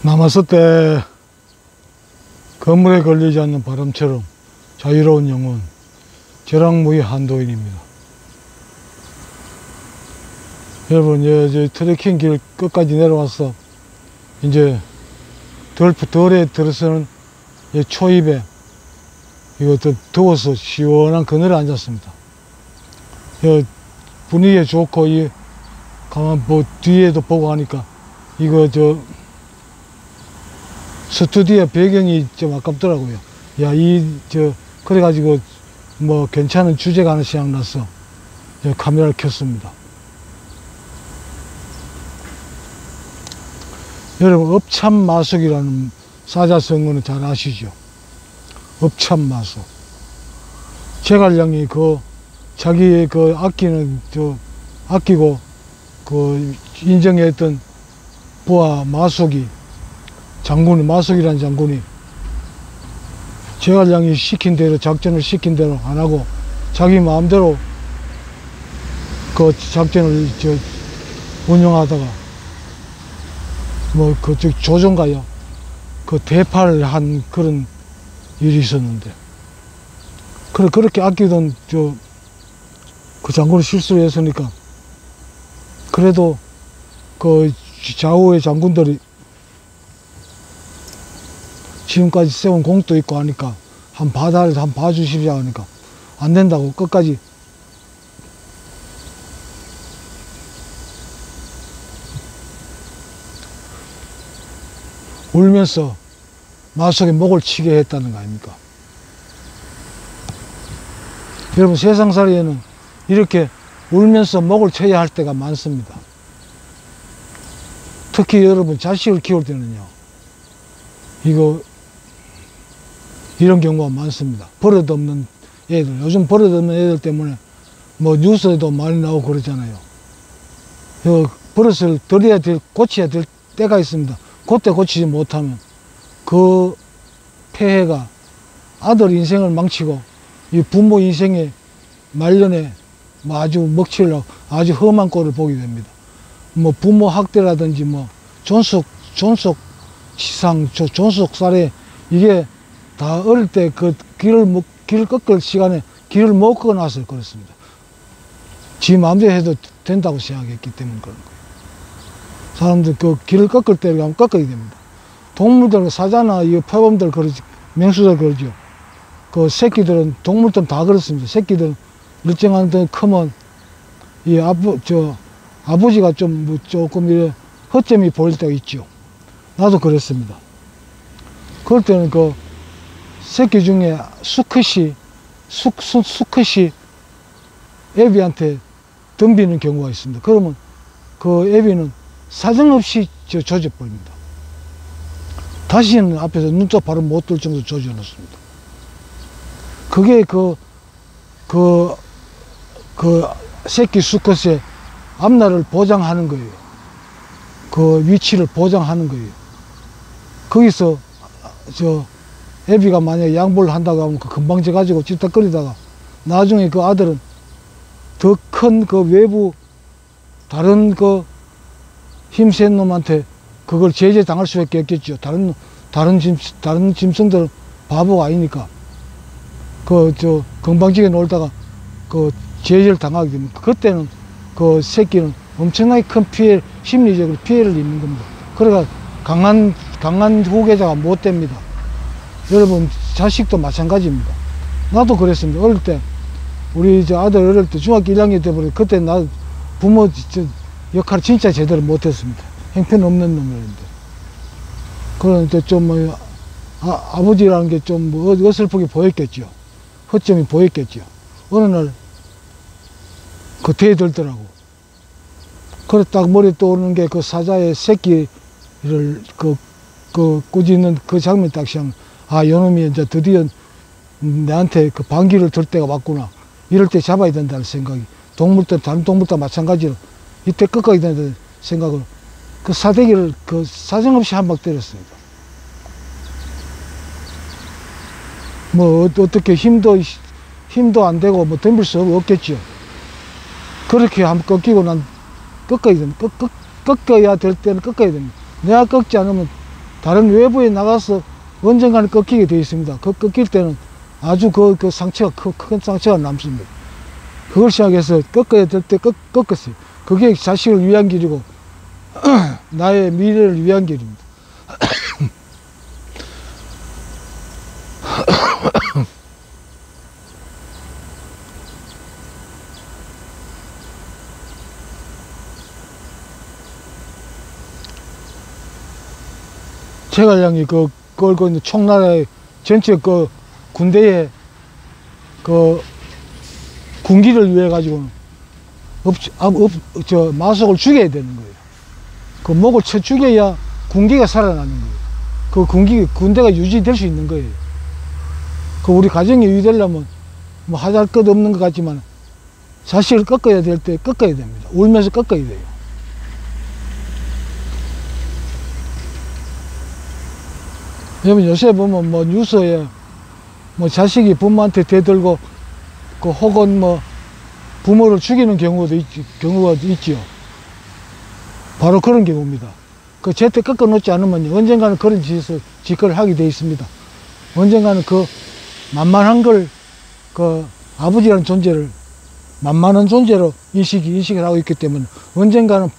남았을 때 건물에 걸리지 않는 바람처럼 자유로운 영혼, 저랑무의 한도인입니다. 여러분, 저 트레킹 길 끝까지 내려와서 이제 덜에 들어서는 초입에 이거 더워서 시원한 그늘에 앉았습니다. 분위기 좋고, 가만 뒤에도 보고 하니까 이거 스튜디오 배경이 좀 아깝더라고요. 그래가지고 뭐 괜찮은 주제가 하나 생각나서 카메라를 켰습니다. 여러분, 업참마숙이라는 사자성어는 잘 아시죠? 업참마숙. 제갈량이 자기의 아끼고 인정했던 부하 마숙이, 마숙이라는 장군이 제갈량이 시킨 대로, 작전을 시킨 대로 안 하고 자기 마음대로 그 작전을 운영하다가 조정가요, 대파를 한 그런 일이 있었는데, 그렇게 아끼던 그 장군이 실수를 했으니까, 그래도 좌우의 장군들이 지금까지 세운 공도 있고 하니까 바다를 봐주시자 하니까 안 된다고 끝까지 울면서 마숙의 목을 치게 했다는 거 아닙니까? 여러분, 세상살이에는 이렇게 울면서 목을 쳐야 할 때가 많습니다. 특히 여러분, 자식을 키울 때는요, 이런 경우가 많습니다. 버릇없는 애들, 요즘 버릇없는 애들 때문에 뉴스에도 많이 나오고 그러잖아요. 버릇을 고쳐야 될 때가 있습니다. 그때 고치지 못하면 그 폐해가 아들 인생을 망치고 이 부모 인생의 말년에 아주 먹칠라고 아주 험한 꼴을 보게 됩니다. 부모 학대라든지 존속 치상, 존속 살해, 이게 다 어릴 때 길을 꺾을 시간에 길을 못 꺾어 놨을 그렇습니다. 지 마음대로 해도 된다고 생각했기 때문에 그런 거예요. 사람들 길을 꺾을 때 가면 꺾어야 됩니다. 동물들, 사자나 표범들 그러지, 맹수들 그러죠. 새끼들은, 동물들은 다 그렇습니다. 새끼들은 일정한 데 크면 아버지가 조금 허점이 보일 때가 있죠. 나도 그랬습니다. 그럴 때는 새끼 중에 수컷이 애비한테 덤비는 경우가 있습니다. 그러면 애비는 사정없이 조져버립니다. 다시는 앞에서 눈도 바로 못 들 정도로 조져놓습니다. 그게 새끼 수컷의 앞날을 보장하는 거예요. 위치를 보장하는 거예요. 거기서 애비가 만약에 양보를 한다고 하면 금방 져가지고 찔딱거리다가 나중에 아들은 더 큰 외부 다른 힘센 놈한테 그걸 제재당할 수밖에 없겠죠. 다른 짐승들은 바보가 아니니까 건방지게 놀다가 제재를 당하게 됩니다. 그때는 새끼는 엄청나게 큰 심리적으로 피해를 입는 겁니다. 그러니까 강한 후계자가 못 됩니다. 여러분, 자식도 마찬가지입니다. 나도 그랬습니다. 어릴 때, 우리 아들 어릴 때 중학교 1학년 때 그때 나 부모 역할을 진짜 제대로 못했습니다. 형편없는 놈이었는데. 그런데 아버지라는 게 어설프게 보였겠죠. 허점이 보였겠죠. 어느 날 대들더라고. 그래 딱 머리에 떠오르는 게 사자의 새끼를 꾸짖는 장면이 딱 시작. 요놈이 이제 드디어 내한테 반기를 들 때가 왔구나. 이럴 때 잡아야 된다는 생각이, 다른 동물도 마찬가지로 이때 꺾어야 된다는 생각을, 사대기를 사정없이 한 방 때렸습니다. 어떻게 힘도 안 되고 덤빌 수 없겠죠. 그렇게 한번 꺾이고 난 꺾어야 됩니다. 꺾어야 될 때는 꺾어야 됩니다. 내가 꺾지 않으면 다른 외부에 나가서 언젠가는 꺾이게 되어 있습니다. 그 꺾일 때는 아주 그 상처가 큰 상처가 남습니다. 그걸 생각해서 꺾어야 될 때 꺾었어요. 그게 자식을 위한 길이고 나의 미래를 위한 길입니다. 제갈량이 끌고 있는 총나라의 전체 군대의 군기를 위해 가지고는 마속을 죽여야 되는 거예요. 그 목을 쳐 죽여야 군기가 살아나는 거예요. 그 군대가 유지될 수 있는 거예요. 그 우리 가정이 유지되려면 뭐 하잘 것 없는 것 같지만 자식을 꺾어야 될 때 꺾어야 됩니다. 울면서 꺾어야 돼요. 여러분 요새 보면 뭐 뉴스에 뭐 자식이 부모한테 대들고 혹은 뭐 부모를 죽이는 경우가 있지요. 바로 그런 경우입니다. 제때 꺾어 놓지 않으면 언젠가는 그런 짓을 하게 돼 있습니다. 언젠가는 만만한 걸 아버지라는 존재를 만만한 존재로 인식을 하고 있기 때문에 언젠가는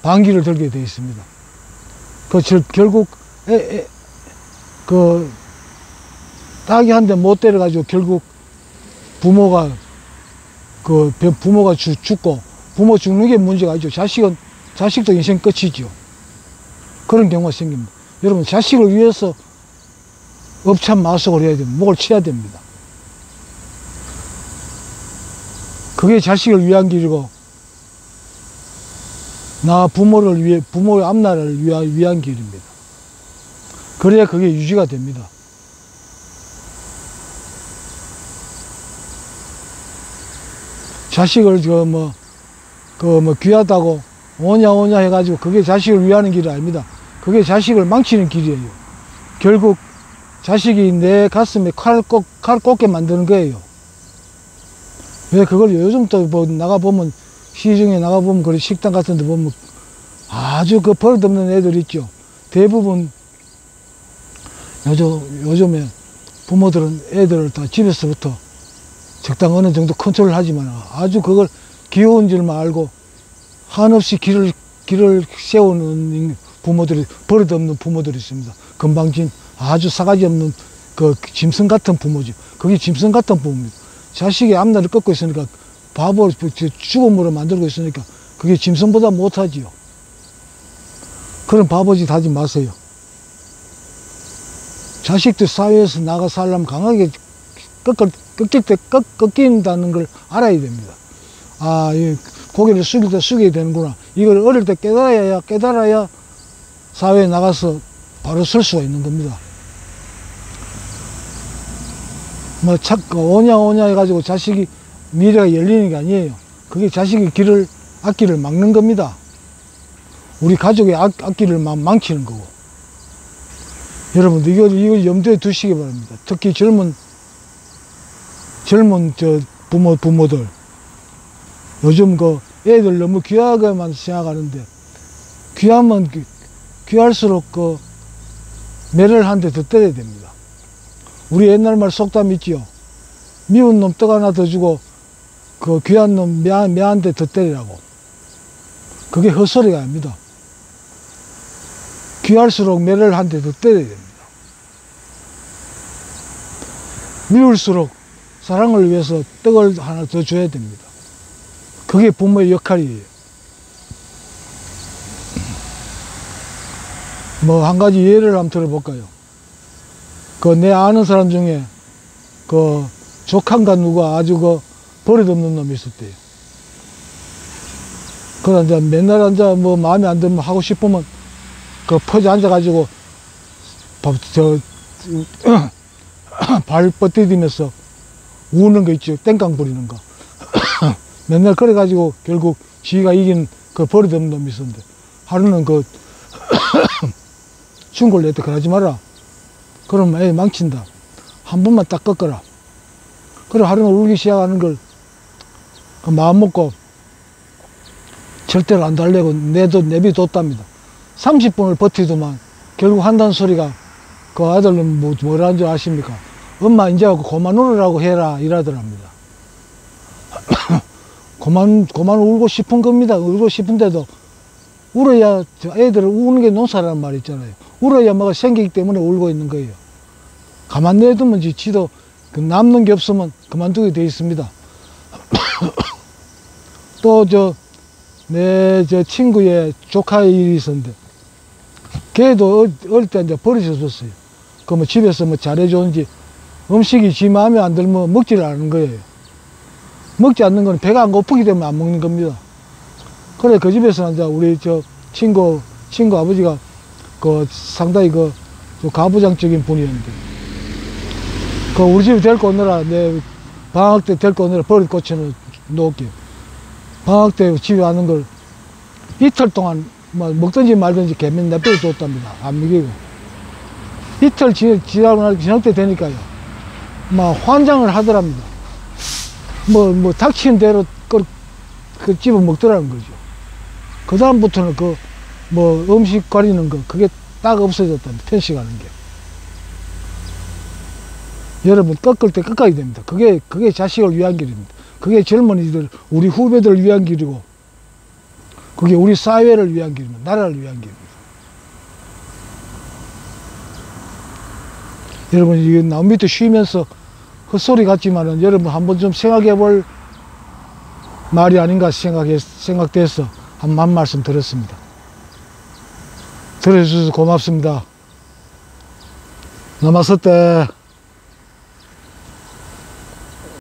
반기를 들게 돼 있습니다. 결국 딱이 한 대 못 때려가지고 결국 부모가 죽고 부모 죽는 게 문제가 아니죠. 자식도 인생 끝이죠. 그런 경우가 생깁니다. 여러분 자식을 위해서 업참마속을 해야 됩니다. 목을 쳐야 됩니다. 그게 자식을 위한 길이고 부모의 앞나라를 위한 길입니다. 그래야 그게 유지가 됩니다. 자식을 귀하다고 오냐 해가지고 그게 자식을 위하는 길이 아닙니다. 그게 자식을 망치는 길이에요. 결국 자식이 내 가슴에 칼 꽂게 만드는 거예요. 왜 그걸 요즘 또 나가보면 시중에 나가보면 그런 식당 같은 데 보면 아주 버릇없는 애들 있죠. 대부분 요즘에 부모들은 애들을 다 집에서부터 적당 어느 정도 컨트롤 하지만 아주 그걸 귀여운 줄만 알고 한없이 길을 세우는 부모들이 버릇없는 부모들이 있습니다. 건방진 아주 싸가지 없는 짐승 같은 부모죠. 그게 짐승 같은 부모입니다. 자식의 앞날을 꺾고 있으니까 바보를 죽음으로 만들고 있으니까 그게 짐승보다 못하지요. 그런 바보짓 하지 마세요. 자식들 사회에서 나가 살려면 강하게 꺾일 때 꺾인다는 걸 알아야 됩니다. 고개를 숙일 때 숙여야 되는구나. 이걸 어릴 때 깨달아야 사회에 나가서 바로 설 수가 있는 겁니다. 오냐 해가지고 자식이 미래가 열리는 게 아니에요. 그게 자식의 앞길을 막는 겁니다. 우리 가족의 앞길을 망치는 거고. 여러분들 이걸 염두에 두시기 바랍니다. 특히 젊은 부모들 요즘 애들 너무 귀하게만 생각하는데 귀할수록 매를 한 대 더 때려야 됩니다. 우리 옛날 말 속담 있지요. 미운 놈 떡 하나 더 주고 귀한 놈 매 한 대 더 때리라고. 그게 헛소리가 아닙니다. 귀할수록 매를 한 대 더 때려야 됩니다. 미울수록 사랑을 위해서 떡을 하나 더 줘야 됩니다. 그게 부모의 역할이에요. 한 가지 예를 한번 들어볼까요? 내 아는 사람 중에 조카인가 누가 아주 버릇없는 놈이 있었대요. 그래 맨날 마음에 안 들면 하고 싶으면 퍼져 앉아가지고 발 뻗디디면서 우는 거 있죠. 땡깡 부리는 거. 맨날 그래가지고 결국 지가 이긴 버릇없는 놈이 있었는데 하루는 충고를 냈대. 그러지 마라. 그러면 애 망친다. 한 번만 딱 꺾어라. 그래 하루는 울기 시작하는 걸 마음 먹고 절대로 안 달래고 내비뒀답니다. 30분을 버티더만 결국 한다는 소리가 그 아들은 뭐라는 줄 아십니까? 엄마 이제 그만 울으라고 해라 이라더랍니다. 그만 울고 싶은 겁니다. 울고 싶은데도 울어야 애들을 우는 게 농사라는 말 있잖아요. 울어야 뭐가 생기기 때문에 울고 있는 거예요. 가만 내두면 지도 남는 게 없으면 그만두게 돼 있습니다. 또 내 친구의 조카의 일이 있었는데, 걔도 어릴 때 이제 버리셨었어요. 그 뭐 집에서 뭐 잘해줬는지 음식이 지 마음에 안 들면 먹지를 않는 거예요. 먹지 않는 건 배가 안 고프기 때문에 안 먹는 겁니다. 그래 그 집에서는 이제 우리 친구 아버지가 상당히 가부장적인 분이었는데, 우리 집에 데리고 오느라, 내 방학 때 데리고 오느라 버릇 고쳐 놓을게요. 방학 때 집에 와는 걸 이틀 동안 뭐 먹든지 말든지 개면 내빼 줬답니다. 안 먹이고. 이틀 지나고 저녁 때 되니까요, 막 환장을 하더랍니다. 뭐 닥치는 대로 그 집어 먹더라는 거죠. 그 다음부터는 음식 가리는 거, 그게 딱 없어졌답니다. 편식하는 게. 여러분, 꺾을 때 꺾어야 됩니다. 그게 자식을 위한 길입니다. 그게 젊은이들, 우리 후배들을 위한 길이고, 그게 우리 사회를 위한 길입니다. 나라를 위한 길입니다. 여러분, 이게 나무 밑에 쉬면서 헛소리 같지만은 여러분 한번 좀 생각해 볼 말이 아닌가 생각돼서 한 말씀 드렸습니다. 들어주셔서 고맙습니다. 남았을 때